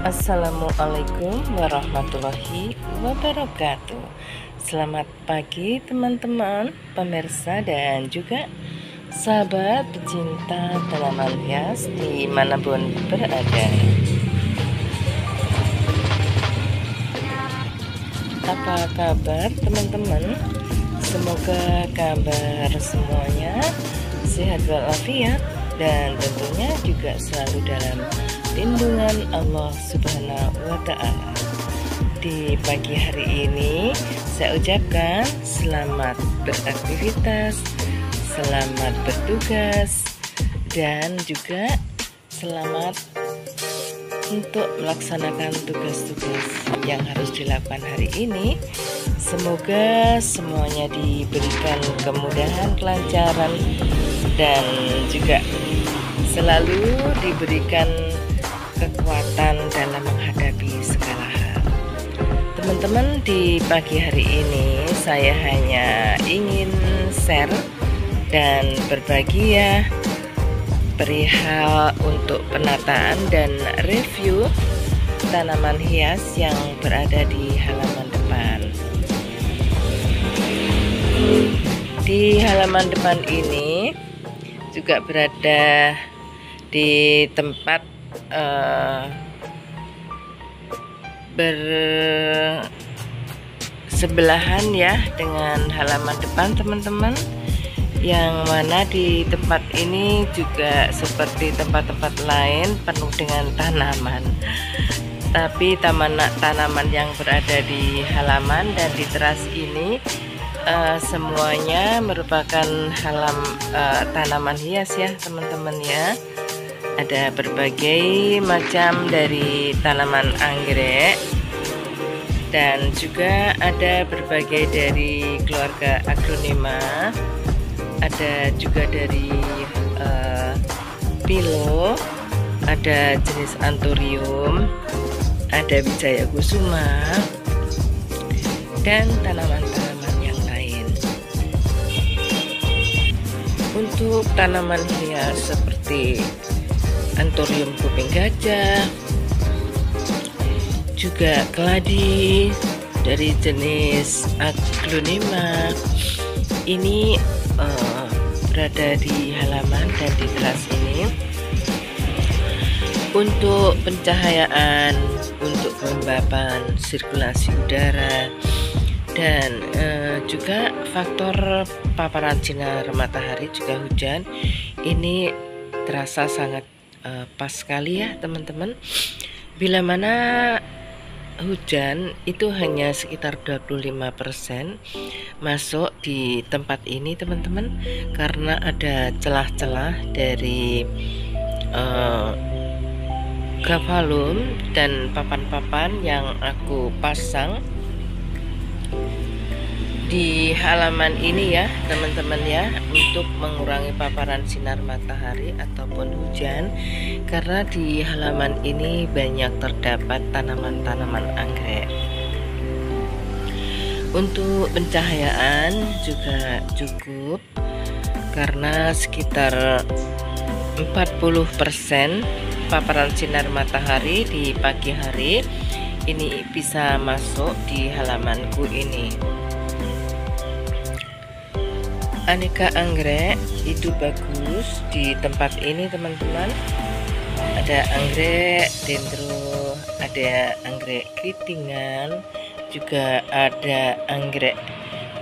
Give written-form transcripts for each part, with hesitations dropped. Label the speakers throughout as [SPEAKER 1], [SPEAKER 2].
[SPEAKER 1] Assalamualaikum warahmatullahi wabarakatuh. Selamat pagi teman-teman, pemirsa dan juga sahabat pecinta tanaman hias dimanapun berada. Apa kabar teman-teman? Semoga kabar semuanya sehat walafiat dan tentunya juga selalu dalam lindungan Allah Subhanahu wa Ta'ala. Di pagi hari ini saya ucapkan selamat beraktivitas, selamat bertugas, dan juga selamat untuk melaksanakan tugas-tugas yang harus dilakukan hari ini. Semoga semuanya diberikan kemudahan, kelancaran, dan juga selalu diberikan kekuatan dalam menghadapi segala hal. Teman-teman, di pagi hari ini saya hanya ingin share dan berbagi ya perihal untuk penataan dan review tanaman hias yang berada di halaman depan. Di halaman depan ini juga berada di tempat bersebelahan ya dengan halaman depan teman-teman, yang mana di tempat ini juga seperti tempat-tempat lain penuh dengan tanaman, tapi tanaman yang berada di halaman dan di teras ini semuanya merupakan tanaman hias ya teman-teman ya. Ada berbagai macam dari tanaman anggrek dan juga ada berbagai dari keluarga aglonema, ada juga dari pilo, ada jenis anthurium, ada wijaya kusuma, dan tanaman-tanaman yang lain. Untuk tanaman hias seperti anthurium kuping gajah, juga keladi dari jenis aglonema, ini berada di halaman dan di teras ini. Untuk pencahayaan, untuk kelembapan sirkulasi udara, dan juga faktor paparan sinar matahari juga hujan, ini terasa sangat pas sekali ya teman-teman. Bila mana hujan itu hanya sekitar 25% masuk di tempat ini teman-teman, karena ada celah-celah dari gavalum dan papan-papan yang aku pasang di halaman ini ya teman-teman ya, untuk mengurangi paparan sinar matahari ataupun hujan, karena di halaman ini banyak terdapat tanaman-tanaman anggrek. Untuk pencahayaan juga cukup, karena sekitar 40% paparan sinar matahari di pagi hari ini bisa masuk di halamanku ini. Aneka anggrek itu bagus di tempat ini teman-teman. Ada anggrek dendro, ada anggrek keritingan, juga ada anggrek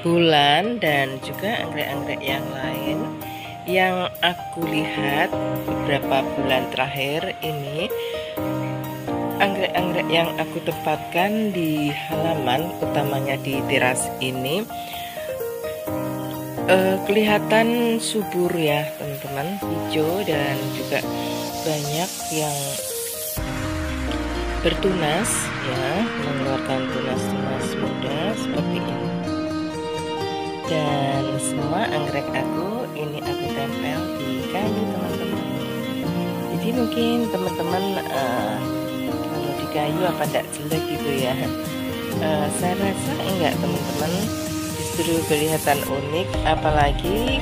[SPEAKER 1] bulan, dan juga anggrek-anggrek yang lain yang aku lihat beberapa bulan terakhir ini. Anggrek-anggrek yang aku tempatkan di halaman, utamanya di teras ini, kelihatan subur ya teman-teman, hijau dan juga banyak yang bertunas ya, mengeluarkan tunas-tunas muda seperti ini. Dan semua anggrek aku ini aku tempel di kayu teman-teman. Jadi mungkin teman-teman kalau di kayu apa enggak jelek gitu ya. Saya rasa enggak teman-teman, justru kelihatan unik, apalagi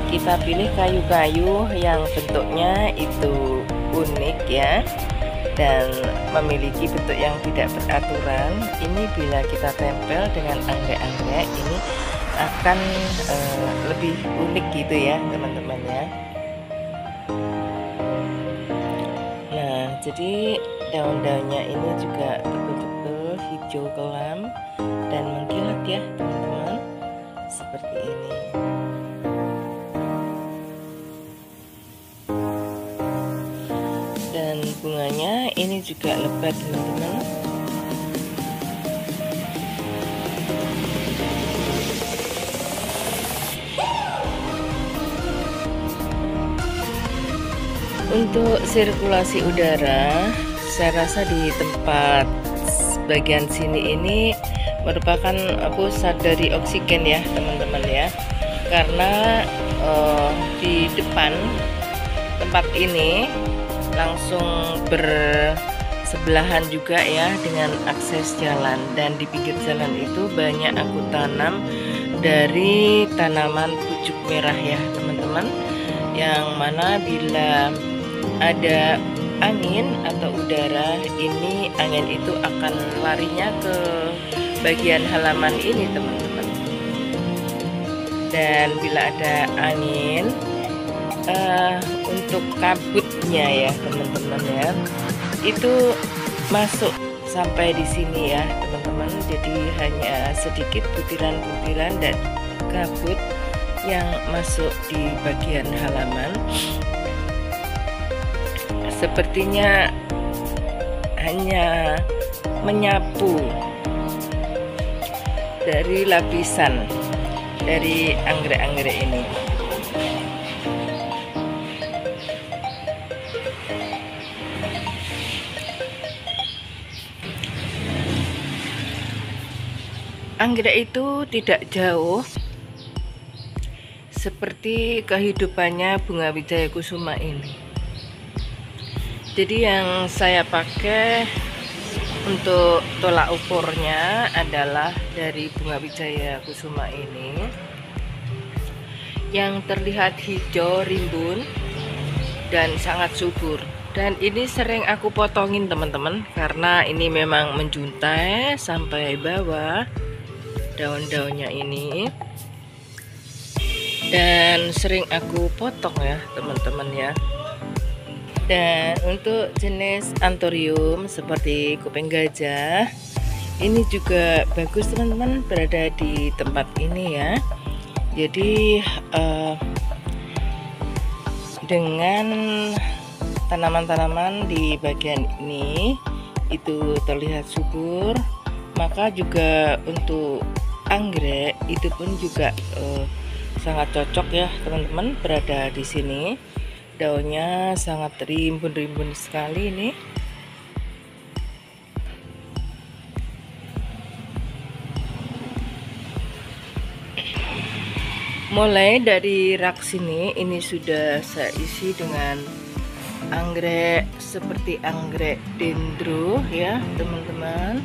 [SPEAKER 1] kita pilih kayu-kayu yang bentuknya itu unik ya. dan memiliki bentuk yang tidak beraturan. Ini bila kita tempel dengan anggrek-anggrek ini akan lebih unik gitu ya teman-teman ya. Nah, jadi daun-daunnya ini juga betul-betul hijau kelam dan mengkilat ya teman-teman, seperti ini. Dan bunganya ini juga lebat teman-teman. Untuk sirkulasi udara, saya rasa di tempat bagian sini ini merupakan pusat dari oksigen ya teman-teman ya, karena di depan tempat ini langsung bersebelahan juga ya dengan akses jalan, dan di pinggir jalan itu banyak aku tanam dari tanaman pucuk merah ya teman-teman, yang mana bila ada angin atau udara, ini angin itu akan larinya ke bagian halaman ini teman-teman. Dan bila ada angin, untuk kabutnya ya teman-teman ya, itu masuk sampai di sini ya teman-teman. Jadi hanya sedikit butiran-butiran dan kabut yang masuk di bagian halaman. Sepertinya hanya menyapu dari lapisan dari anggrek-anggrek ini. Anggrek itu tidak jauh seperti kehidupannya bunga wijaya kusuma ini. Jadi yang saya pakai untuk tolak ukurnya adalah dari bunga wijaya kusuma ini, yang terlihat hijau rimbun dan sangat subur. Dan ini sering aku potongin teman-teman, karena ini memang menjuntai sampai bawah daun-daunnya ini, dan sering aku potong ya teman-teman ya. Dan untuk jenis anthurium seperti kuping gajah, ini juga bagus teman-teman berada di tempat ini ya. Jadi dengan tanaman-tanaman di bagian ini itu terlihat subur, maka juga untuk anggrek itu pun juga sangat cocok ya teman-teman berada di sini. Daunnya sangat rimbun-rimbun sekali ini. Mulai dari rak sini ini sudah saya isi dengan anggrek seperti anggrek dendro ya teman-teman.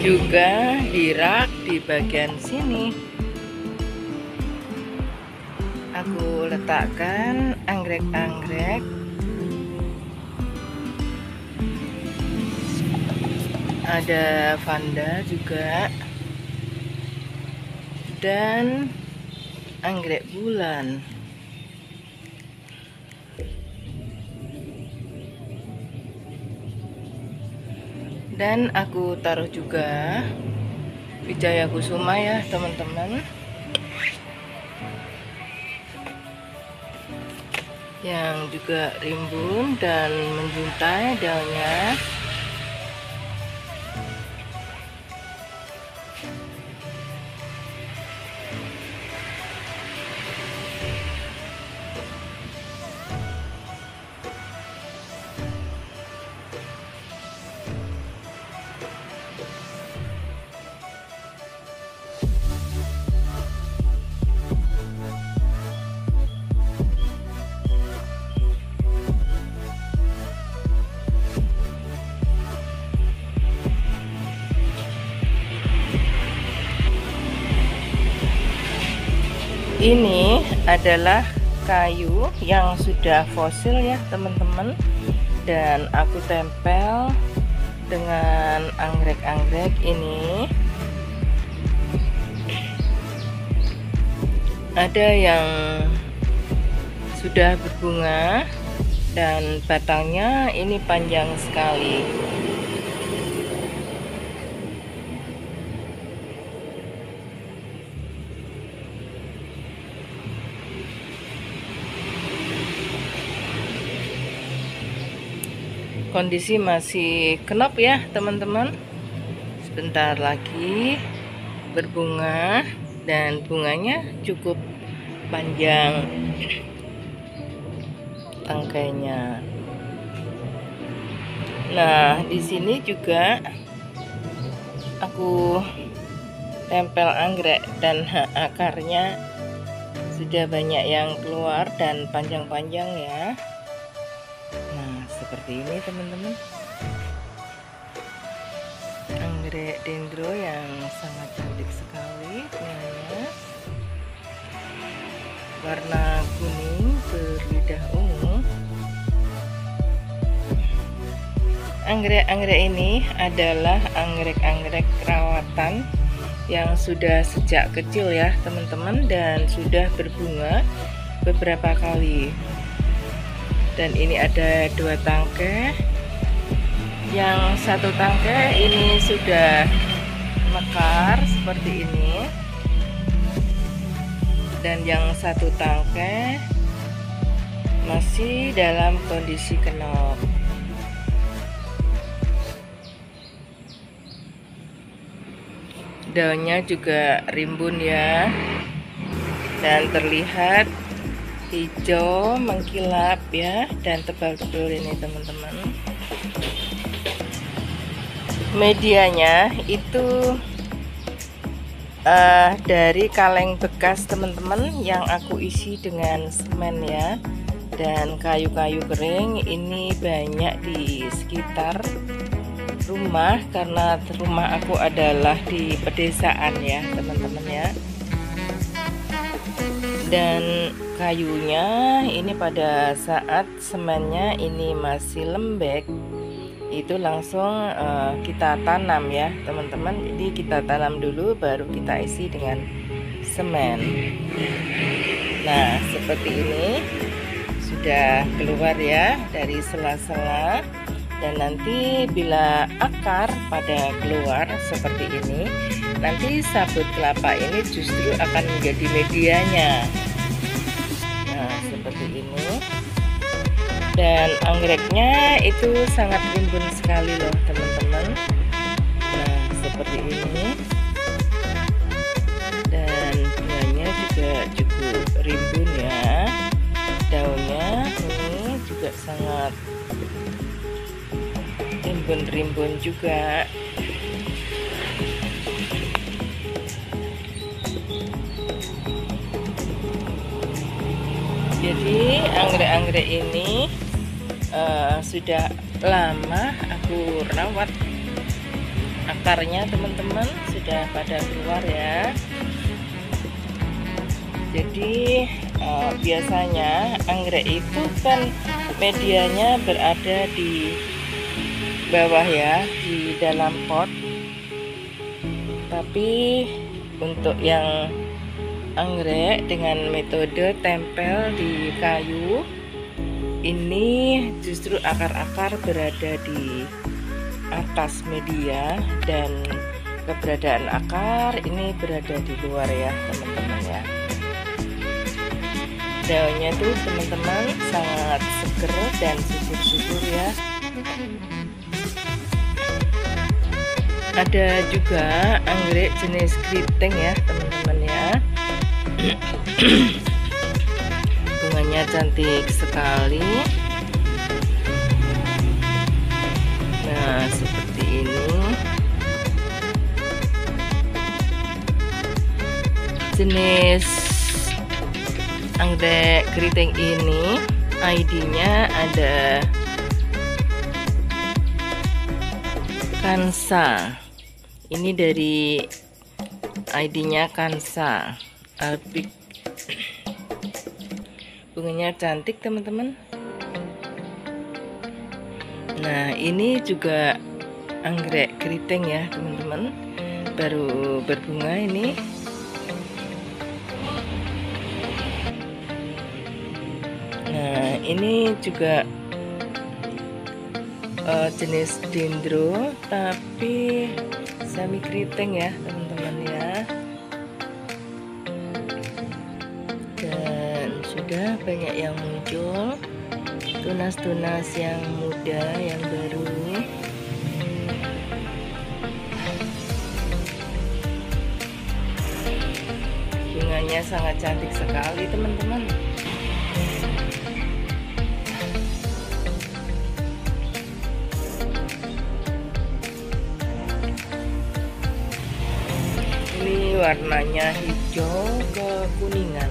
[SPEAKER 1] Juga di rak di bagian sini aku letakkan anggrek-anggrek, ada vanda juga, dan anggrek bulan. Dan aku taruh juga wijaya kusuma ya teman-teman, yang juga rimbun dan menjuntai daunnya. Ini adalah kayu yang sudah fosil ya teman-teman, dan aku tempel dengan anggrek-anggrek ini. Ada yang sudah berbunga dan batangnya ini panjang sekali. Kondisi masih kenop ya teman-teman. Sebentar lagi berbunga dan bunganya cukup panjang tangkainya. Nah, di sini juga aku tempel anggrek dan akarnya sudah banyak yang keluar dan panjang-panjang ya. Nah, seperti ini teman-teman. Anggrek dendro yang sangat cantik sekali bunganya, warna kuning berlidah ungu. Anggrek-anggrek ini adalah anggrek-anggrek rawatan yang sudah sejak kecil ya teman-teman, dan sudah berbunga beberapa kali. Dan ini ada 2 tangkai. Yang satu tangkai ini sudah mekar seperti ini, dan yang satu tangkai masih dalam kondisi kenop. Daunnya juga rimbun ya, dan terlihat hijau mengkilap ya, dan tebal-tebal ini teman-teman. Medianya itu dari kaleng bekas teman-teman yang aku isi dengan semen ya, dan kayu-kayu kering. Ini banyak di sekitar rumah karena rumah aku adalah di pedesaan ya teman-teman ya. Dan kayunya ini pada saat semennya ini masih lembek, itu langsung kita tanam ya teman-teman. Jadi kita tanam dulu baru kita isi dengan semen. Nah, seperti ini sudah keluar ya dari sela-sela, dan nanti bila akar pada keluar seperti ini, nanti sabut kelapa ini justru akan menjadi medianya. Nah, seperti ini. Dan anggreknya itu sangat rimbun sekali loh teman-teman. Nah, seperti ini. Dan bunganya juga cukup rimbun ya. Daunnya ini juga sangat rimbun-rimbun juga. Jadi anggrek-anggrek ini sudah lama aku rawat. Akarnya teman-teman sudah pada keluar ya. Jadi biasanya anggrek itu kan medianya berada di bawah ya, di dalam pot. Tapi untuk yang anggrek dengan metode tempel di kayu ini, justru akar-akar berada di atas media, dan keberadaan akar ini berada di luar ya teman-teman ya. Daunnya tuh teman-teman sangat seger dan subur-subur ya. Ada juga anggrek jenis keriting ya teman-teman ya. Bunganya cantik sekali. Nah, seperti ini. Jenis anggrek keriting ini ID-nya ada Kansa. Ini dari ID-nya Kansa Albik bunganya cantik teman-teman. Nah, ini juga anggrek keriting ya teman-teman, baru berbunga ini. Nah, ini juga jenis dendro tapi semi keriting ya teman-teman ya. Dan sudah banyak yang muncul, tunas-tunas yang muda, yang baru. Bunganya sangat cantik sekali teman-teman. Ini warnanya hijau kekuningan.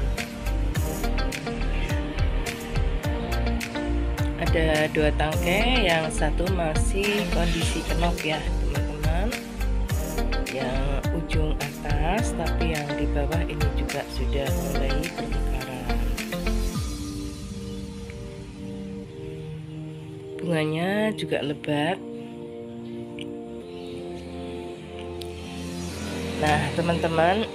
[SPEAKER 1] Ada 2 tangkai, yang satu masih kondisi kenop ya teman-teman, yang ujung atas, tapi yang di bawah ini juga sudah mulai bermekaran. Bunganya juga lebat. Nah teman-teman,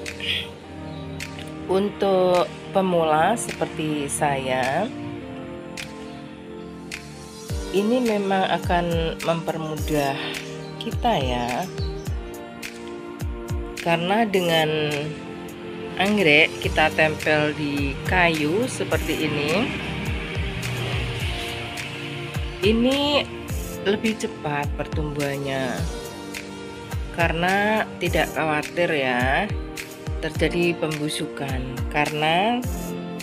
[SPEAKER 1] untuk pemula seperti saya, ini memang akan mempermudah kita ya, karena dengan anggrek kita tempel di kayu seperti ini lebih cepat pertumbuhannya, karena tidak khawatir ya terjadi pembusukan. Karena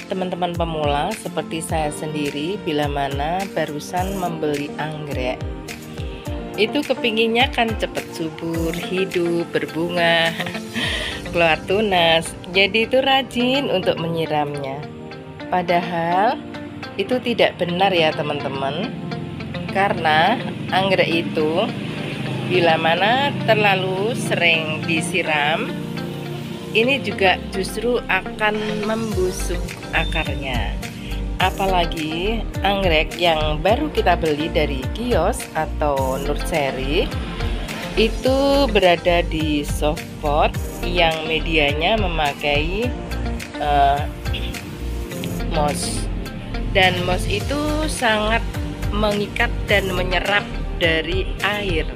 [SPEAKER 1] teman-teman pemula seperti saya sendiri, bila mana barusan membeli anggrek, itu kepinginnya kan cepet subur, hidup, berbunga, keluar tunas. Jadi itu rajin untuk menyiramnya. Padahal itu tidak benar ya teman-teman, karena anggrek itu bila mana terlalu sering disiram, ini juga justru akan membusuk akarnya. Apalagi anggrek yang baru kita beli dari kios atau nursery, itu berada di soft pot yang medianya memakai moss, dan moss itu sangat mengikat dan menyerap dari air.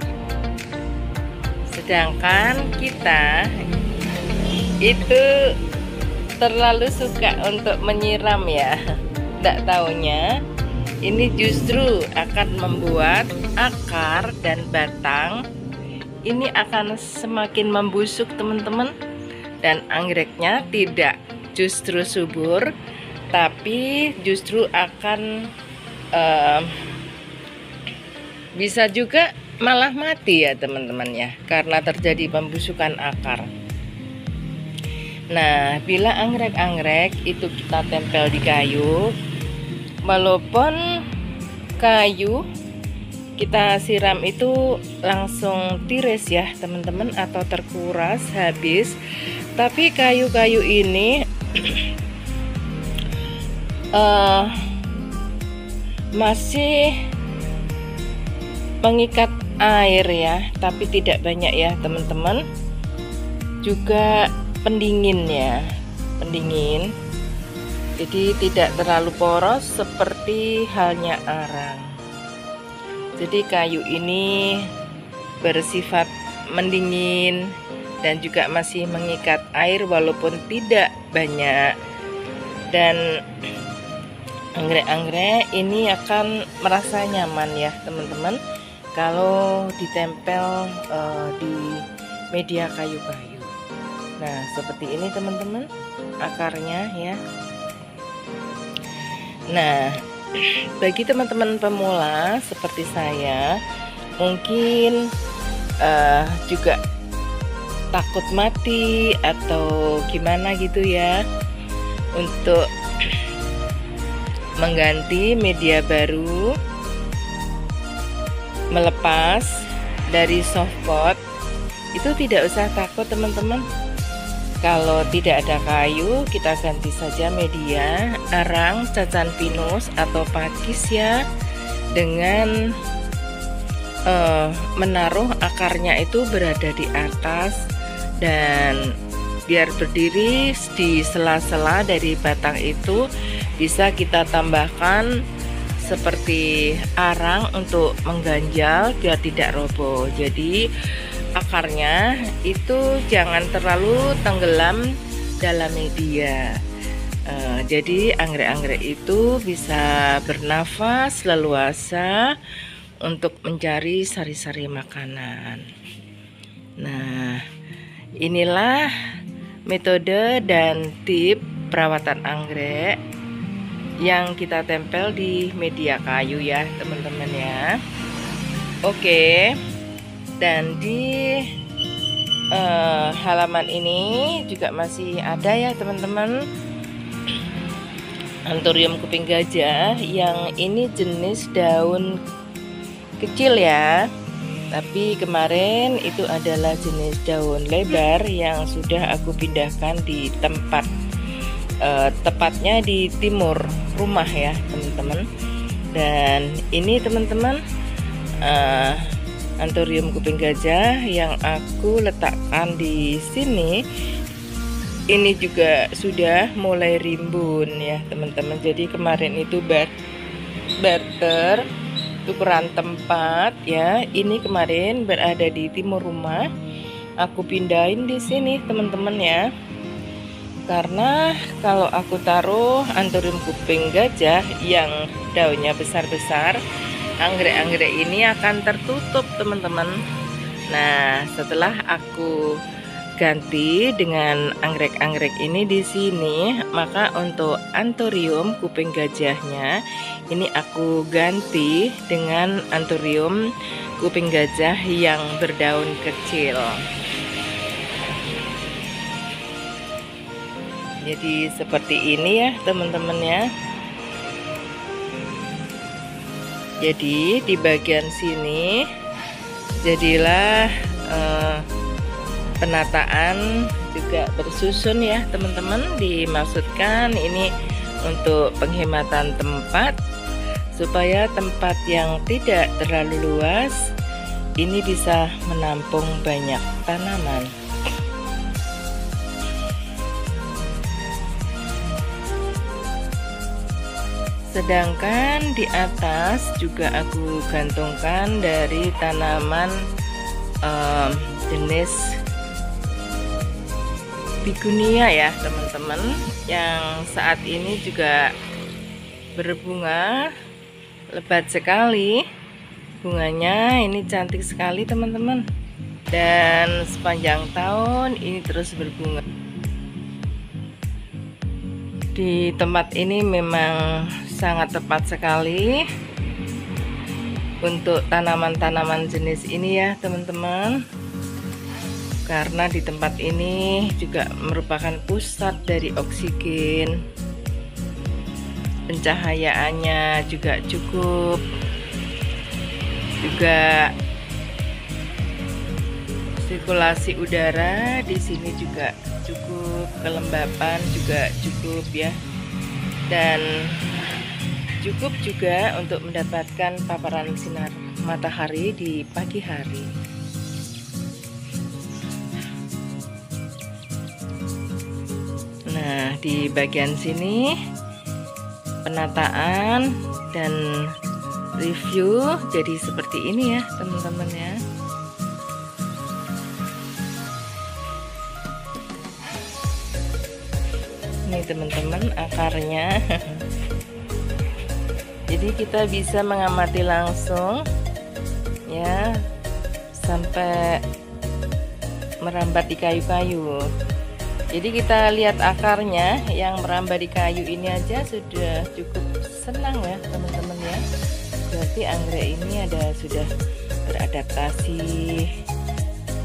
[SPEAKER 1] Sedangkan kita itu terlalu suka untuk menyiram ya. Tidak taunya ini justru akan membuat akar dan batang ini akan semakin membusuk teman-teman, dan anggreknya tidak justru subur, tapi justru akan bisa juga malah mati ya teman-teman ya, karena terjadi pembusukan akar. Nah, bila anggrek-anggrek itu kita tempel di kayu, walaupun kayu kita siram itu langsung tires ya teman-teman, atau terkuras habis, tapi kayu-kayu ini masih mengikat air ya, tapi tidak banyak ya teman-teman. Juga pendingin ya, pendingin, jadi tidak terlalu poros seperti halnya arang. Jadi kayu ini bersifat mendingin dan juga masih mengikat air walaupun tidak banyak, dan anggrek-anggrek ini akan merasa nyaman ya teman-teman kalau ditempel di media kayu-kayu. Nah seperti ini teman-teman akarnya ya. Nah bagi teman-teman pemula seperti saya, mungkin juga takut mati atau gimana gitu ya, untuk mengganti media baru, melepas dari soft pot, itu tidak usah takut teman-teman. Kalau tidak ada kayu, kita ganti saja media, arang, cacan pinus atau pakis ya, dengan menaruh akarnya itu berada di atas dan biar berdiri di sela-sela dari batang itu. Bisa kita tambahkan seperti arang untuk mengganjal biar tidak roboh. Jadi akarnya itu jangan terlalu tenggelam dalam media. Jadi anggrek-anggrek itu bisa bernafas leluasa untuk mencari sari-sari makanan. Nah, inilah metode dan tip perawatan anggrek yang kita tempel di media kayu ya teman-teman ya. Oke, dan di halaman ini juga masih ada ya teman-teman, Anthurium kuping gajah yang ini jenis daun kecil ya, tapi kemarin itu adalah jenis daun lebar yang sudah aku pindahkan di tempat tepatnya di timur rumah ya teman-teman. Dan ini teman-teman Anthurium kuping gajah yang aku letakkan di sini ini juga sudah mulai rimbun ya teman-teman. Jadi kemarin itu barter tukeran tempat ya. Ini kemarin berada di timur rumah, aku pindahin di sini teman-teman ya. Karena kalau aku taruh Anthurium kuping gajah yang daunnya besar-besar, anggrek-anggrek ini akan tertutup teman-teman. Nah, setelah aku ganti dengan anggrek-anggrek ini di sini, maka untuk Anthurium kuping gajahnya ini aku ganti dengan Anthurium kuping gajah yang berdaun kecil. Jadi seperti ini ya teman-teman ya. Jadi di bagian sini jadilah penataan juga bersusun ya teman-teman. Dimaksudkan ini untuk penghematan tempat, supaya tempat yang tidak terlalu luas ini bisa menampung banyak tanaman. Sedangkan di atas juga aku gantungkan dari tanaman jenis Bigunia ya teman-teman, yang saat ini juga berbunga lebat sekali. Bunganya ini cantik sekali teman-teman, dan sepanjang tahun ini terus berbunga. Di tempat ini memang sangat tepat sekali untuk tanaman-tanaman jenis ini ya teman-teman, karena di tempat ini juga merupakan pusat dari oksigen, pencahayaannya juga cukup, juga sirkulasi udara di sini juga cukup, kelembapan juga cukup ya, dan cukup juga untuk mendapatkan paparan sinar matahari di pagi hari. Nah, di bagian sini penataan dan review jadi seperti ini ya teman-teman ya. Ini teman-teman akarnya. Jadi kita bisa mengamati langsung ya sampai merambat di kayu-kayu. Jadi kita lihat akarnya yang merambat di kayu ini aja sudah cukup senang ya teman-teman ya. Berarti anggrek ini sudah beradaptasi,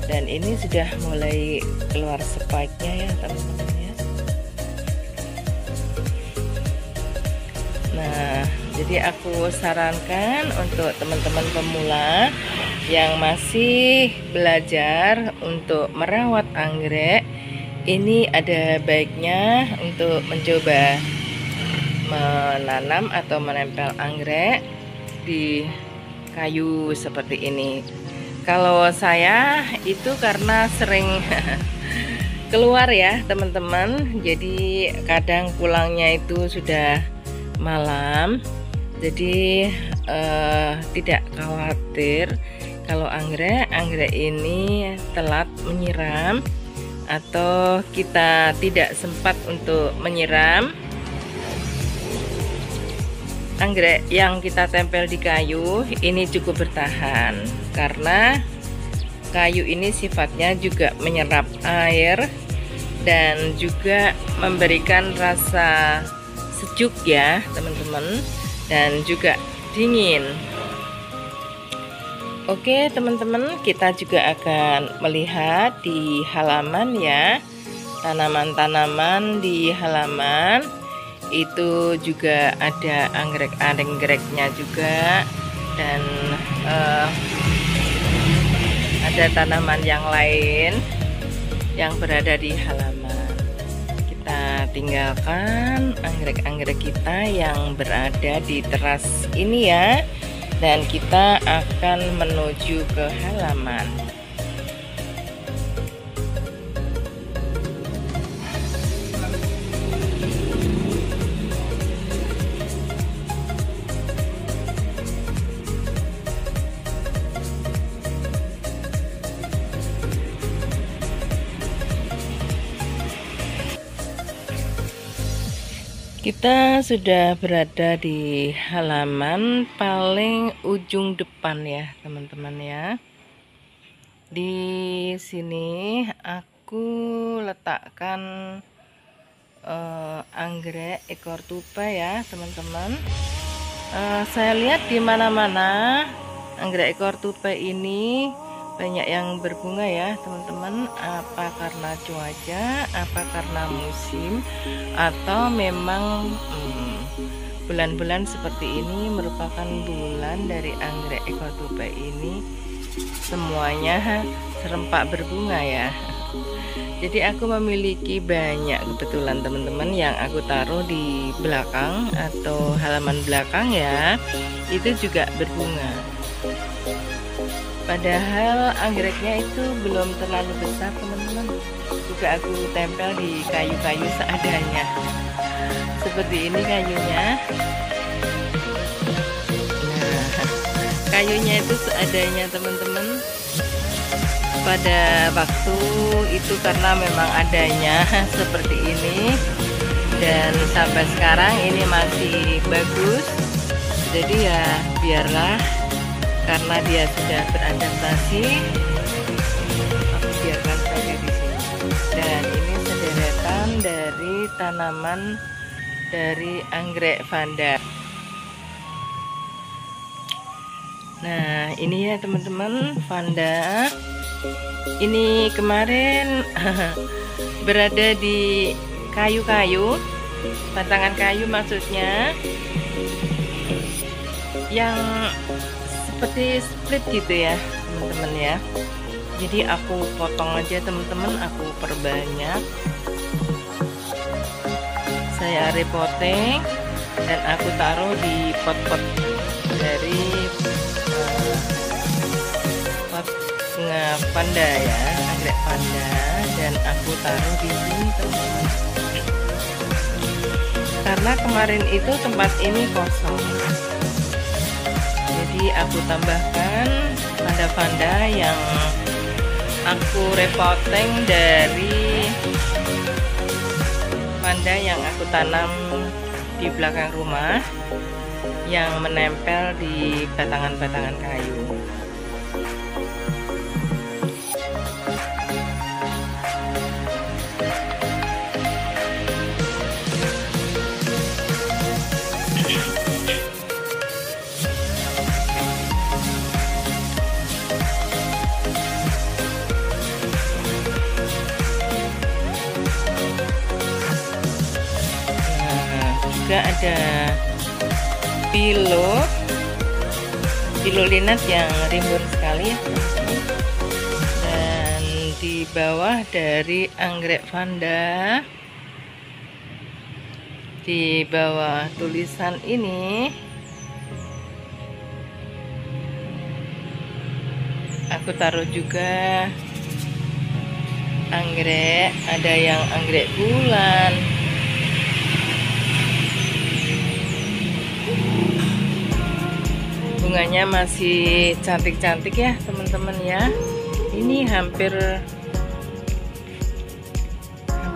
[SPEAKER 1] dan ini sudah mulai keluar spike-nya ya teman-teman ya. Nah, jadi aku sarankan untuk teman-teman pemula yang masih belajar untuk merawat anggrek, ini ada baiknya untuk mencoba menanam atau menempel anggrek di kayu seperti ini. Kalau saya itu karena sering keluar ya teman-teman, jadi kadang pulangnya itu sudah malam, jadi tidak khawatir kalau anggrek ini telat menyiram atau kita tidak sempat untuk menyiram. Anggrek yang kita tempel di kayu ini cukup bertahan karena kayu ini sifatnya juga menyerap air dan juga memberikan rasa sejuk ya teman-teman, dan juga dingin. Oke teman-teman, kita juga akan melihat di halaman ya, tanaman-tanaman di halaman itu juga ada anggrek-anggreknya juga, dan ada tanaman yang lain yang berada di halaman. Kita tinggalkan anggrek-anggrek kita yang berada di teras ini ya, dan kita akan menuju ke halaman. Kita sudah berada di halaman paling ujung depan ya teman-teman ya. Di sini aku letakkan anggrek ekor tupai ya teman-teman. Saya lihat di mana-mana anggrek ekor tupai ini banyak yang berbunga ya teman-teman. Apa karena cuaca, apa karena musim, atau memang bulan-bulan seperti ini merupakan bulan dari anggrek ekor tupai ini semuanya serempak berbunga ya. Jadi aku memiliki banyak kebetulan teman-teman yang aku taruh di belakang atau halaman belakang ya, itu juga berbunga. Padahal anggreknya itu belum terlalu besar teman-teman, juga aku tempel di kayu-kayu seadanya. Seperti ini kayunya. Nah, kayunya itu seadanya teman-teman. Pada waktu itu karena memang adanya seperti ini, dan sampai sekarang ini masih bagus. Jadi ya biarlah, karena dia sudah beradaptasi, aku biarkan saja di sini. Dan ini sederetan dari tanaman dari anggrek vanda. Nah ini ya teman-teman, vanda ini kemarin berada di kayu-kayu, batangan kayu maksudnya, yang seperti split gitu ya teman-teman ya. Jadi aku potong aja teman-teman, aku perbanyak, saya repotting, dan aku taruh di pot-pot dari pot bunga vanda ya, anggrek vanda, dan aku taruh di sini teman-teman. Karena kemarin itu tempat ini kosong, jadi aku tambahkan vanda-vanda yang aku repotting dari vanda yang aku tanam di belakang rumah yang menempel di batangan-batangan kayu. Juga ada pilolinat yang rimbun sekali, dan di bawah dari anggrek vanda. Di bawah tulisan ini aku taruh juga anggrek, ada yang anggrek bulan, bunganya masih cantik-cantik ya teman-teman ya. Ini hampir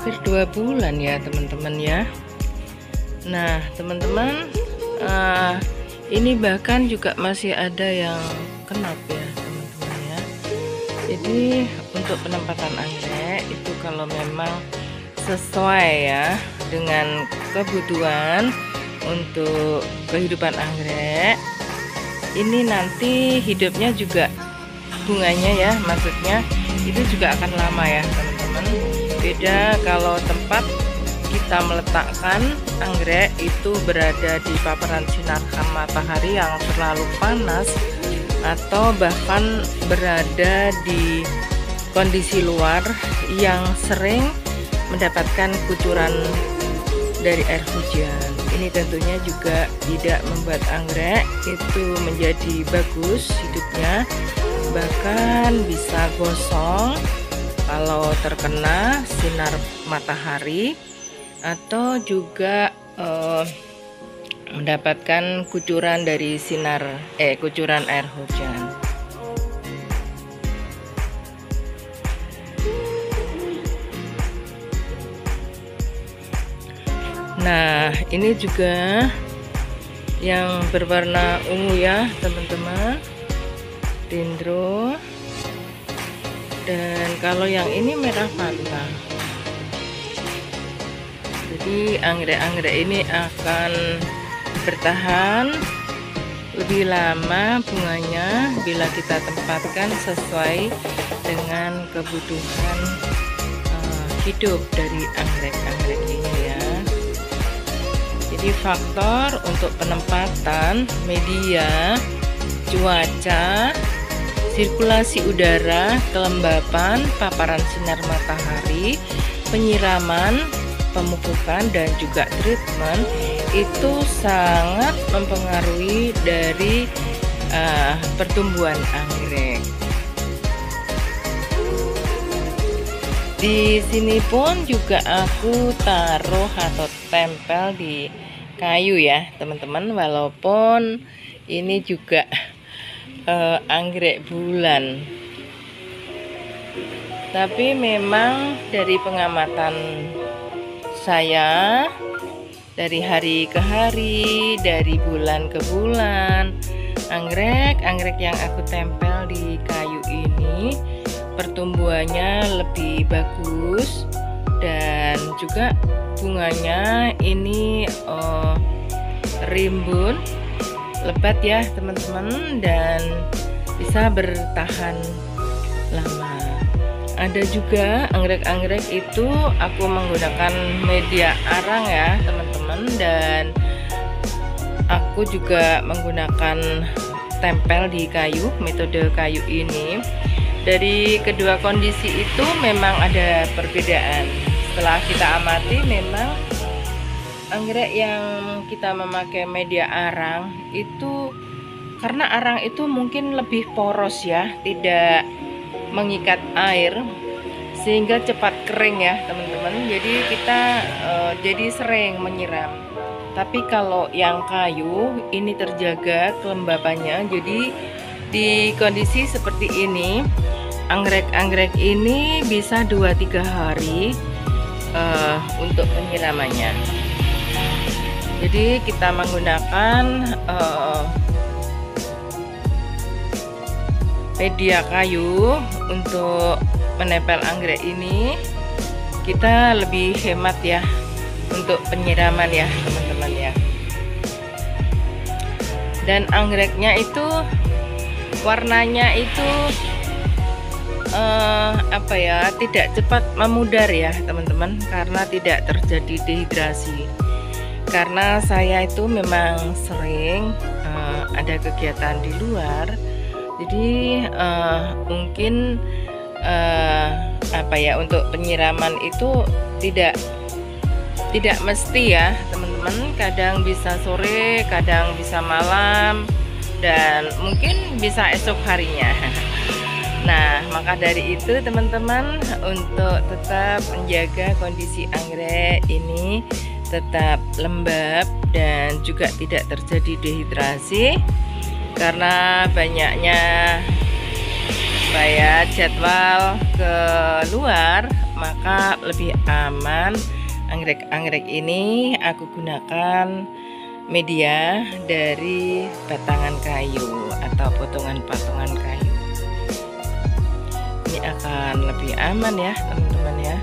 [SPEAKER 1] 2 bulan ya teman-teman ya. Nah teman-teman, ini bahkan juga masih ada yang kenap ya teman-teman ya. Jadi untuk penempatan anggrek itu kalau memang sesuai ya dengan kebutuhan untuk kehidupan anggrek, ini nanti hidupnya juga, bunganya ya maksudnya, itu juga akan lama ya teman-teman. Beda kalau tempat kita meletakkan anggrek itu berada di paparan sinar matahari yang terlalu panas, atau bahkan berada di kondisi luar yang sering mendapatkan kucuran dari air hujan. Ini tentunya juga tidak membuat anggrek itu menjadi bagus hidupnya, bahkan bisa gosong kalau terkena sinar matahari, atau juga mendapatkan kucuran dari kucuran air hujan. Nah ini juga yang berwarna ungu ya teman-teman, dendro. Dan kalau yang ini merah vanda. Jadi anggrek-anggrek ini akan bertahan lebih lama bunganya bila kita tempatkan sesuai dengan kebutuhan hidup dari anggrek-anggrek ini ya. Jadi faktor untuk penempatan media, cuaca, sirkulasi udara, kelembapan, paparan sinar matahari, penyiraman, pemupukan, dan juga treatment itu sangat mempengaruhi dari pertumbuhan anggrek. Di sini pun juga aku taruh atau tempel di kayu ya teman-teman, walaupun ini juga anggrek bulan, tapi memang dari pengamatan saya dari hari ke hari, dari bulan ke bulan, anggrek yang aku tempel di kayu ini pertumbuhannya lebih bagus, dan juga bunganya ini rimbun, lebat ya teman-teman, dan bisa bertahan lama. Ada juga anggrek-anggrek itu aku menggunakan media arang ya teman-teman, dan aku juga menggunakan tempel di kayu, metode kayu ini. Dari kedua kondisi itu memang ada perbedaan. Setelah kita amati, memang anggrek yang kita memakai media arang itu, karena arang itu mungkin lebih poros ya, tidak mengikat air sehingga cepat kering ya teman-teman. Jadi kita jadi sering menyiram. Tapi kalau yang kayu ini terjaga kelembapannya, jadi di kondisi seperti ini anggrek-anggrek ini bisa 2-3 hari untuk penyiramannya. Jadi kita menggunakan media kayu untuk menempel anggrek ini, kita lebih hemat ya untuk penyiraman ya teman-teman ya. Dan anggreknya itu warnanya itu tidak cepat memudar ya teman-teman, karena tidak terjadi dehidrasi. Karena saya itu memang sering ada kegiatan di luar, jadi mungkin apa ya, untuk penyiraman itu tidak mesti ya teman-teman, kadang bisa sore, kadang bisa malam, dan mungkin bisa esok harinya. Nah, maka dari itu teman-teman, untuk tetap menjaga kondisi anggrek ini tetap lembab dan juga tidak terjadi dehidrasi, karena banyaknya jadwal keluar, maka lebih aman anggrek-anggrek ini aku gunakan media dari batangan kayu atau potongan-potongan kayu. Ini akan lebih aman ya teman-teman ya.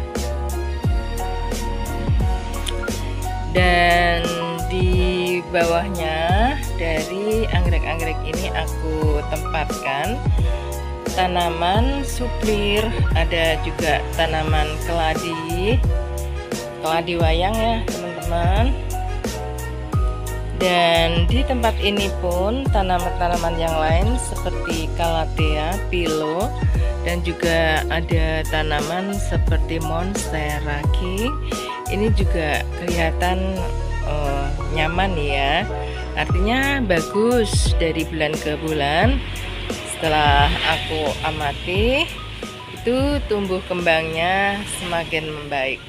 [SPEAKER 1] Dan di bawahnya dari anggrek-anggrek ini aku tempatkan tanaman suplir, ada juga tanaman keladi wayang ya teman-teman. Dan di tempat ini pun tanaman-tanaman yang lain seperti calathea, pilo, dan juga ada tanaman seperti monstera king. Ini juga kelihatan nyaman ya, artinya bagus dari bulan ke bulan. Setelah aku amati, itu tumbuh kembangnya semakin membaik.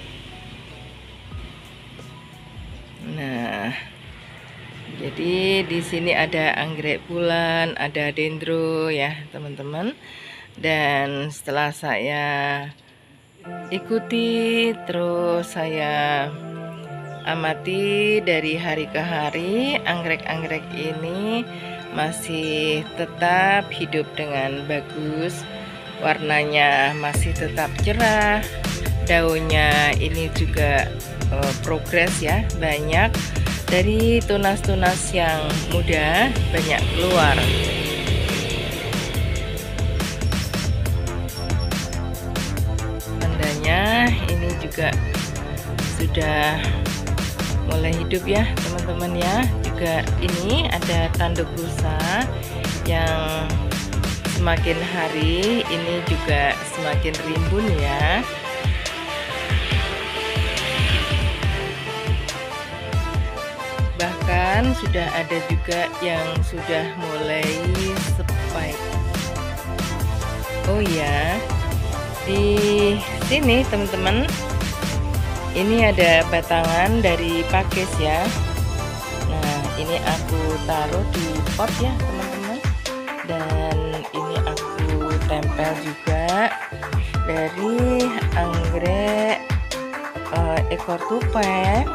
[SPEAKER 1] Nah, jadi di sini ada anggrek bulan, ada dendro ya teman-teman. Dan setelah saya ikuti, terus saya amati dari hari ke hari, anggrek-anggrek ini masih tetap hidup dengan bagus, warnanya masih tetap cerah, daunnya ini juga progres ya, banyak dari tunas-tunas yang muda banyak keluar. Tandanya ini juga sudah mulai hidup ya teman-teman ya. Juga ini ada tanduk rusa yang semakin hari ini juga semakin rimbun ya. Bahkan sudah ada juga yang sudah mulai spike. Oh ya, di sini teman-teman, ini ada batangan dari pakis ya. Nah, ini aku taruh di pot ya teman-teman, dan ini aku tempel juga dari anggrek ekor tupai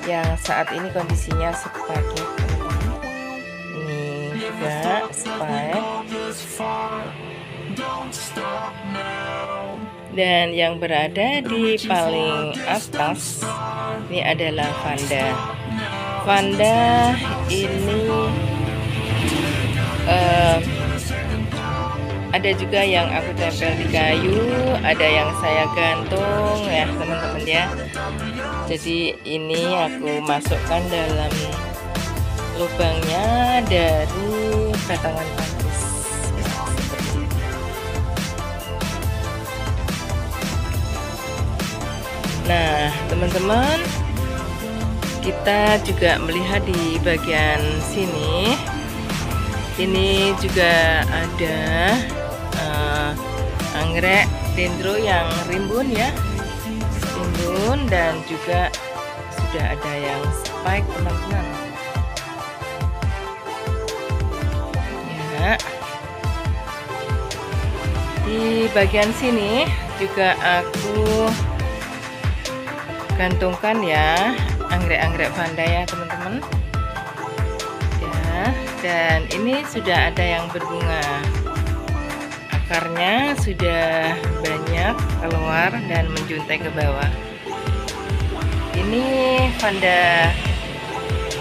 [SPEAKER 1] yang saat ini kondisinya spike ya teman-teman. Ini juga spike. Dan yang berada di paling atas ini adalah vanda. Vanda ini ada juga yang aku tempel di kayu, ada yang saya gantung ya teman-teman ya. Jadi ini aku masukkan dalam lubangnya dari batangan pakis. Nah teman-teman, kita juga melihat di bagian sini, ini juga ada anggrek dendro yang rimbun ya, rimbun, dan juga sudah ada yang spike teman-teman ya. Di bagian sini juga aku gantungkan ya anggrek-anggrek vanda ya teman-teman ya. Dan ini sudah ada yang berbunga, akarnya sudah banyak keluar dan menjuntai ke bawah. Ini vanda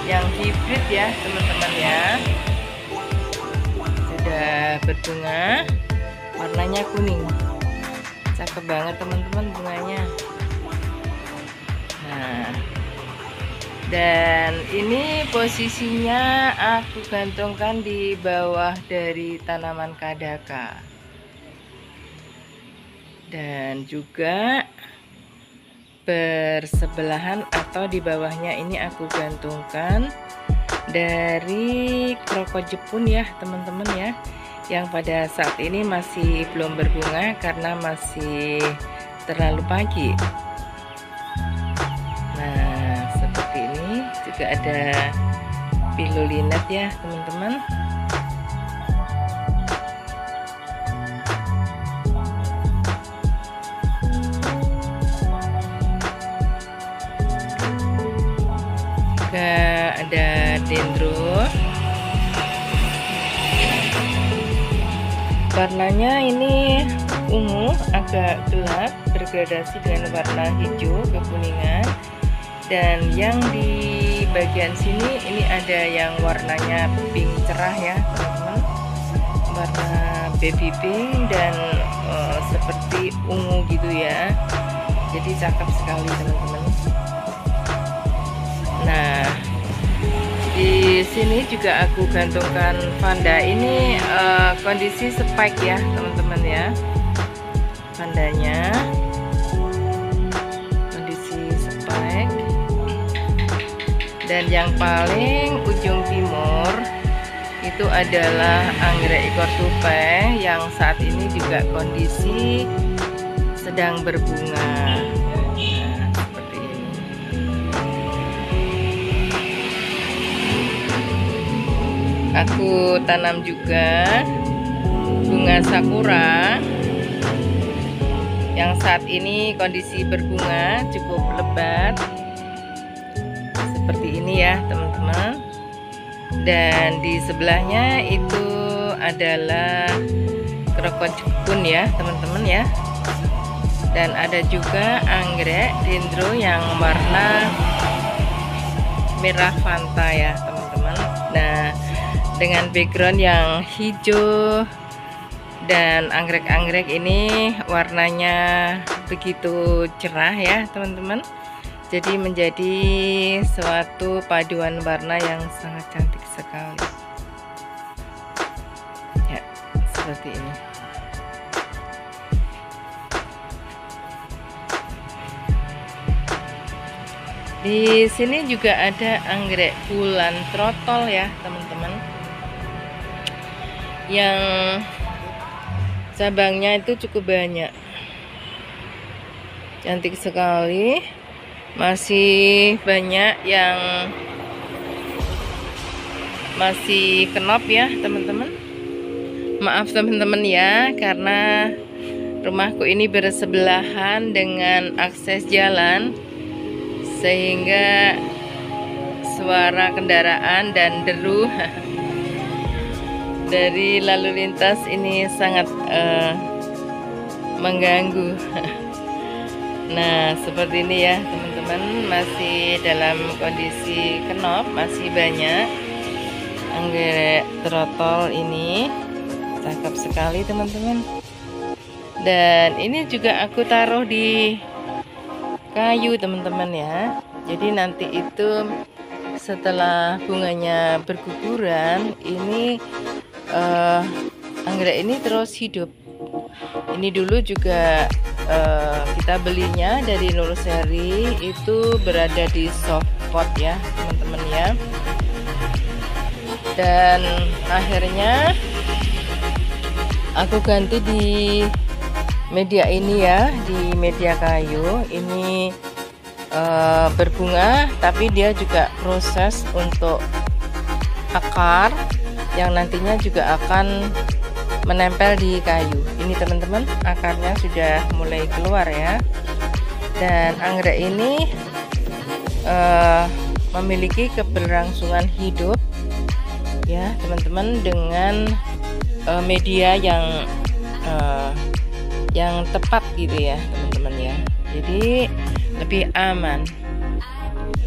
[SPEAKER 1] yang hibrid ya teman-teman ya, sudah berbunga, warnanya kuning, cakep banget teman-teman bunganya. Nah, dan ini posisinya aku gantungkan di bawah dari tanaman kadaka. dan juga bersebelahan atau di bawahnya ini aku gantungkan dari kroko Jepun ya teman-teman ya, yang pada saat ini masih belum berbunga karena masih terlalu pagi. Nah seperti ini juga ada pilulinet ya teman-teman. Ada dendro, warnanya ini ungu agak gelap bergradasi dengan warna hijau kekuningan, dan yang di bagian sini ini ada yang warnanya pink cerah ya teman-teman, warna baby pink dan seperti ungu gitu ya, jadi cakep sekali teman-teman. Nah di sini juga aku gantungkan vanda, ini kondisi spike ya teman-teman ya, vandanya kondisi spike. Dan yang paling ujung timur itu adalah anggrek ekor tupai yang saat ini juga kondisi sedang berbunga. Aku tanam juga bunga sakura yang saat ini kondisi berbunga cukup lebat seperti ini ya teman-teman. Dan di sebelahnya itu adalah kroko Jepun ya teman-teman ya. Dan ada juga anggrek dendro yang warna merah fanta ya teman-teman. Nah dengan background yang hijau dan anggrek-anggrek ini warnanya begitu cerah ya teman-teman, jadi menjadi suatu paduan warna yang sangat cantik sekali ya, seperti ini. Di sini juga ada anggrek bulan trotol ya teman-teman, yang cabangnya itu cukup banyak, cantik sekali, masih banyak yang masih kenop ya teman-teman. Maaf teman-teman ya, karena rumahku ini bersebelahan dengan akses jalan sehingga suara kendaraan dan deru dari lalu lintas ini sangat mengganggu. Nah seperti ini ya teman-teman, masih dalam kondisi kenop, masih banyak anggrek trotol ini, cakep sekali teman-teman. Dan ini juga aku taruh di kayu teman-teman ya, jadi nanti itu setelah bunganya berguguran ini anggrek ini terus hidup. Ini dulu juga kita belinya dari nursery, itu berada di soft pot ya teman-teman ya. Dan akhirnya aku ganti di media ini ya, di media kayu ini berbunga, tapi dia juga proses untuk akar yang nantinya juga akan menempel di kayu. Ini teman-teman, akarnya sudah mulai keluar ya. Dan anggrek ini memiliki keberlangsungan hidup ya teman-teman, dengan media yang tepat gitu ya teman-teman ya. Jadi lebih aman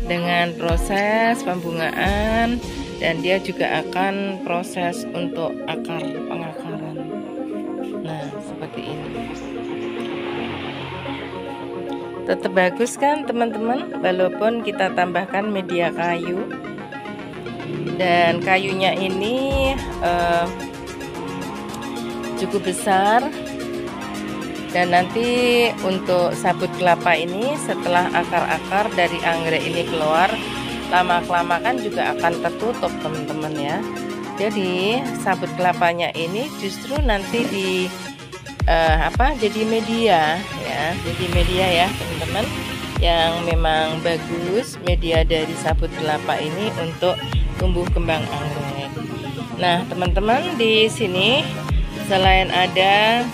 [SPEAKER 1] dengan proses pembungaan, dan dia juga akan proses untuk pengakaran. Nah seperti ini, tetap bagus kan teman-teman, walaupun kita tambahkan media kayu. Dan kayunya ini cukup besar Dan nanti untuk sabut kelapa ini setelah akar-akar dari anggrek ini keluar, lama-kelamaan juga akan tertutup teman-teman ya. Jadi sabut kelapanya ini justru nanti jadi media ya, jadi media ya teman-teman, yang memang bagus media dari sabut kelapa ini untuk tumbuh kembang anggrek. Nah teman-teman, di sini selain ada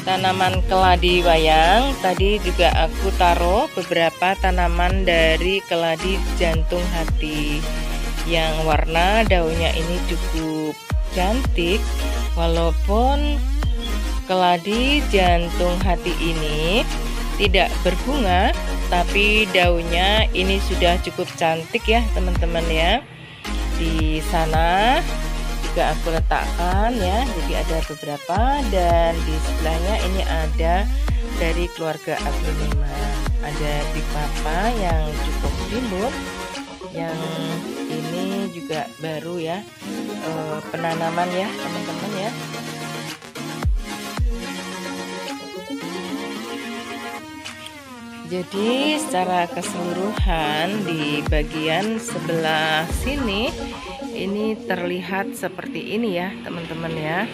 [SPEAKER 1] tanaman keladi wayang, tadi juga aku taruh beberapa tanaman dari keladi jantung hati yang warna daunnya ini cukup cantik. Walaupun keladi jantung hati ini tidak berbunga, tapi daunnya ini sudah cukup cantik ya teman-teman ya. Di sana juga aku letakkan ya, jadi ada beberapa, dan di sebelahnya ini ada dari keluarga aglonema, ada big papa yang cukup timbul, yang ini juga baru ya, penanaman ya teman-teman ya. Jadi secara keseluruhan di bagian sebelah sini ini terlihat seperti ini ya teman-teman ya.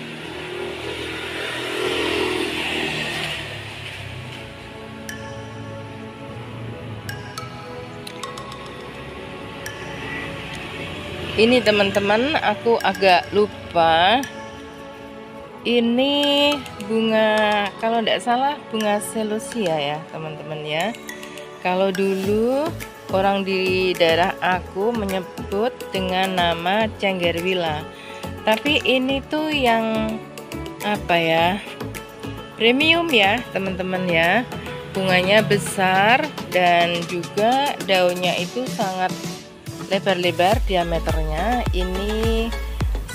[SPEAKER 1] Ini teman-teman, aku agak lupa, ini bunga, kalau tidak salah bunga celosia ya teman-teman ya. Kalau dulu orang di daerah aku menyebut dengan nama cenggerwila, tapi ini tuh yang apa ya, premium ya teman-teman ya. Bunganya besar dan juga daunnya itu sangat lebar-lebar diameternya. Ini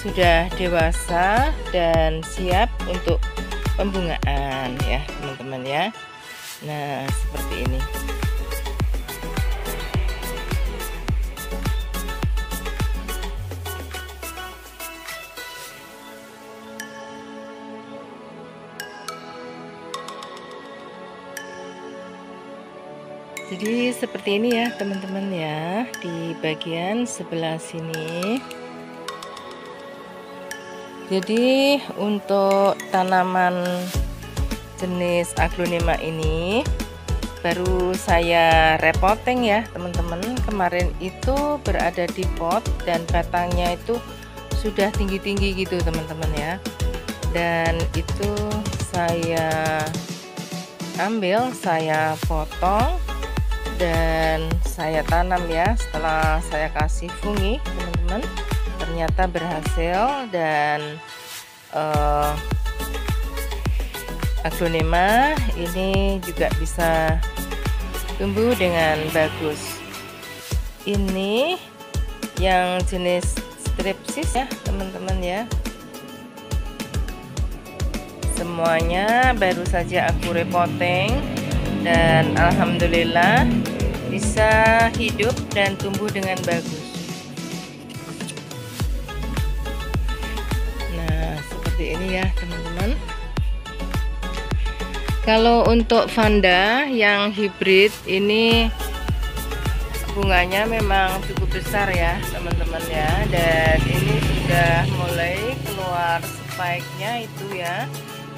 [SPEAKER 1] sudah dewasa dan siap untuk pembungaan ya teman-teman ya. Nah seperti ini. Jadi seperti ini ya teman-teman ya, di bagian sebelah sini. Jadi untuk tanaman jenis aglonema ini baru saya repotting ya teman-teman. Kemarin itu berada di pot dan batangnya itu sudah tinggi-tinggi gitu teman-teman ya. Dan itu saya ambil, saya potong dan saya tanam ya. Setelah saya kasih fungi teman-teman, ternyata berhasil, dan aglonema ini juga bisa tumbuh dengan bagus. Ini yang jenis strepsis ya teman-teman ya. Semuanya baru saja aku repotting dan alhamdulillah bisa hidup dan tumbuh dengan bagus. Nah seperti ini ya teman-teman. Kalau untuk vanda yang hibrid ini bunganya memang cukup besar ya teman-teman ya, dan ini sudah mulai keluar spike-nya itu ya.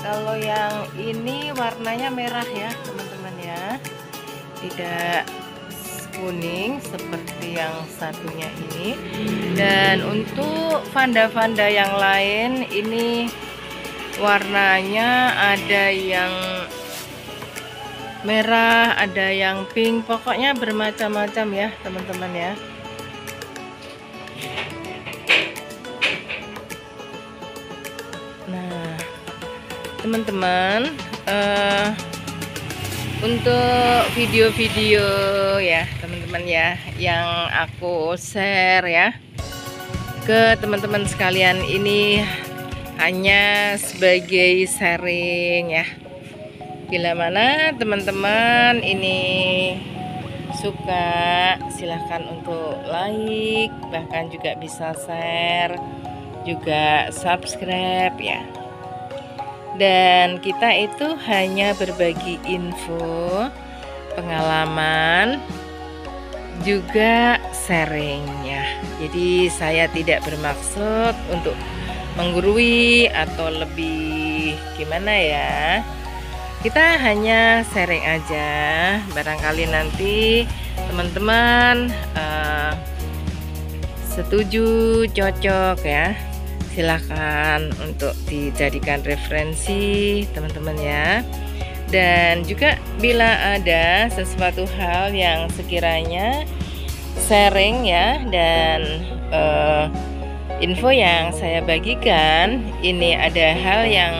[SPEAKER 1] Kalau yang ini warnanya merah ya teman-teman ya, tidak kuning seperti yang satunya ini. Dan untuk vanda-vanda yang lain ini warnanya ada yang merah, ada yang pink, pokoknya bermacam-macam ya teman-teman ya. Nah teman-teman, untuk video-video ya teman-teman ya yang aku share ya ke teman-teman sekalian ini hanya sebagai sharing ya. Bila mana teman-teman ini suka, silahkan untuk like, bahkan juga bisa share, juga subscribe ya. dan kita itu hanya berbagi info, pengalaman, juga sharing ya. Jadi saya tidak bermaksud untuk menggurui atau lebih gimana ya. Kita hanya sharing aja. Barangkali nanti teman-teman setuju, cocok ya, silahkan untuk dijadikan referensi teman-teman ya. Dan juga bila ada sesuatu hal yang sekiranya sharing ya, dan info yang saya bagikan ini ada hal yang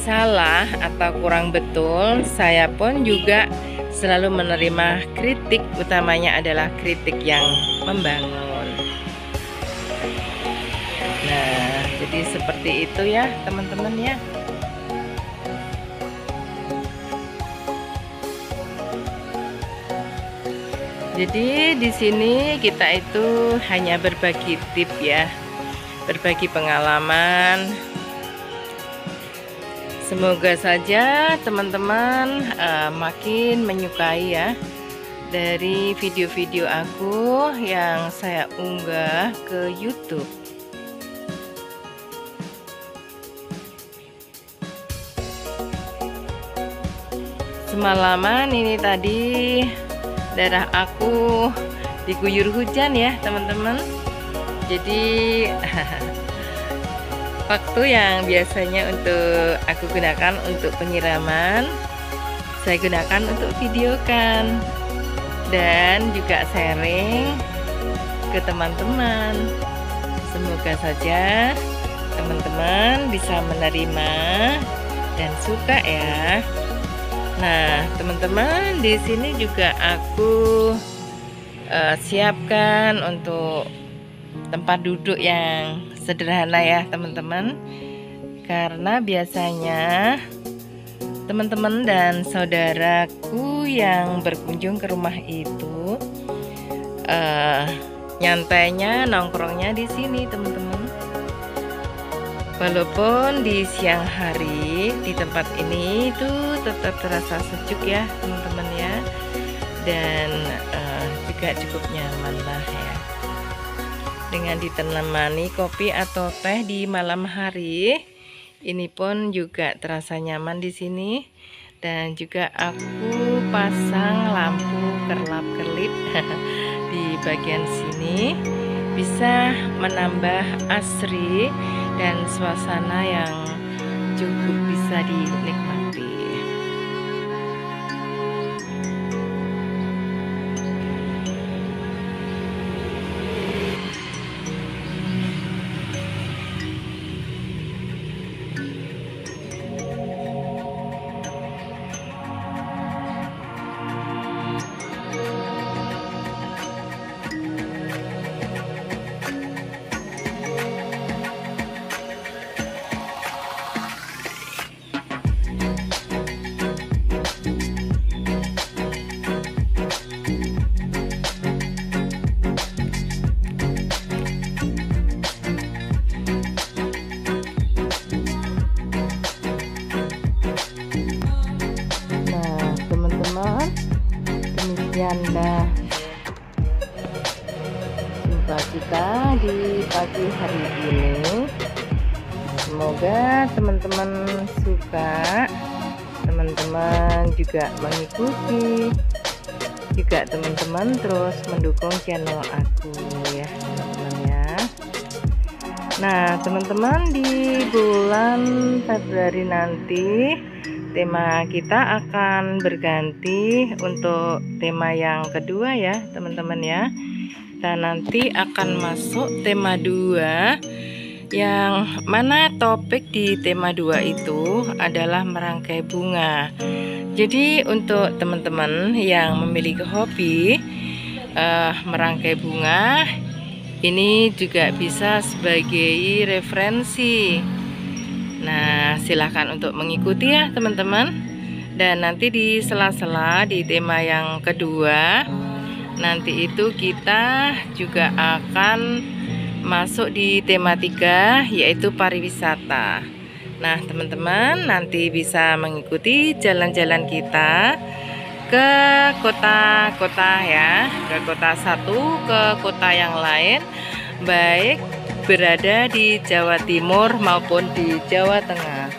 [SPEAKER 1] salah atau kurang betul, saya pun juga selalu menerima kritik, utamanya adalah kritik yang membangun. Nah, jadi seperti itu ya teman-teman ya. Jadi di sini kita itu hanya berbagi tips ya, berbagi pengalaman. Semoga saja teman-teman makin menyukai ya dari video-video aku yang saya unggah ke YouTube. Semalaman ini tadi daerah aku diguyur hujan ya teman-teman. Jadi waktu yang biasanya untuk aku gunakan untuk penyiraman, saya gunakan untuk videokan dan juga sharing ke teman-teman. Semoga saja teman-teman bisa menerima dan suka ya. Nah, teman-teman, di sini juga aku siapkan untuk tempat duduk yang sederhana ya, teman-teman. Karena biasanya teman-teman dan saudaraku yang berkunjung ke rumah itu nyantainya, nongkrongnya di sini, teman-teman. Walaupun di siang hari di tempat ini itu tetap terasa sejuk ya teman-teman ya, dan juga cukup nyaman lah ya, dengan ditemani kopi atau teh di malam hari. Ini pun juga terasa nyaman di sini, dan juga aku pasang lampu kerlap-kerlip di bagian sini, bisa menambah asri dan suasana yang cukup bisa dinikmati. Demikianlah jumpa kita di pagi hari ini. Semoga teman-teman suka, teman-teman juga mengikuti, juga teman-teman terus mendukung channel aku ya teman-teman ya. Nah teman-teman, di bulan Februari nanti tema kita akan berganti untuk tema yang kedua ya teman-teman ya. Kita nanti akan masuk tema 2, yang mana topik di tema 2 itu adalah merangkai bunga. Jadi untuk teman-teman yang memiliki hobi merangkai bunga, ini juga bisa sebagai referensi. Nah, silahkan untuk mengikuti ya teman-teman. Dan nanti di sela-sela di tema yang kedua, nanti itu kita juga akan masuk di tema 3, yaitu pariwisata. Nah teman-teman nanti bisa mengikuti jalan-jalan kita ke kota-kota ya, ke kota satu, ke kota yang lain, baik berada di Jawa Timur maupun di Jawa Tengah.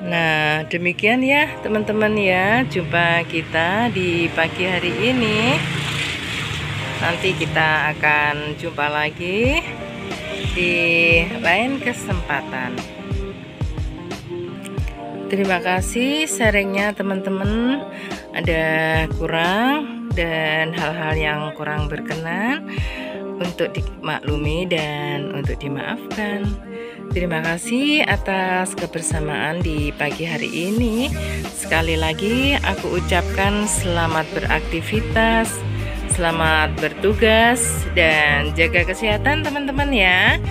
[SPEAKER 1] Nah demikian ya teman-teman ya, jumpa kita di pagi hari ini. Nanti kita akan jumpa lagi di lain kesempatan. Terima kasih sharingnya teman-teman, ada kurang dan hal-hal yang kurang berkenan untuk dimaklumi dan untuk dimaafkan. Terima kasih atas kebersamaan di pagi hari ini. Sekali lagi aku ucapkan selamat beraktivitas, selamat bertugas, dan jaga kesehatan teman-teman ya,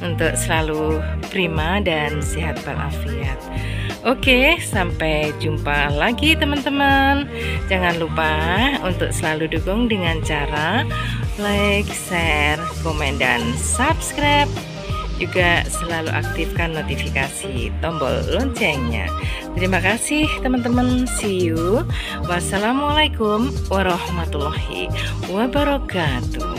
[SPEAKER 1] untuk selalu prima dan sehat walafiat. Oke, sampai jumpa lagi teman-teman. Jangan lupa untuk selalu dukung dengan cara like, share, komen, dan subscribe. Juga selalu aktifkan notifikasi tombol loncengnya. Terima kasih teman-teman. See you. Wassalamualaikum warahmatullahi wabarakatuh.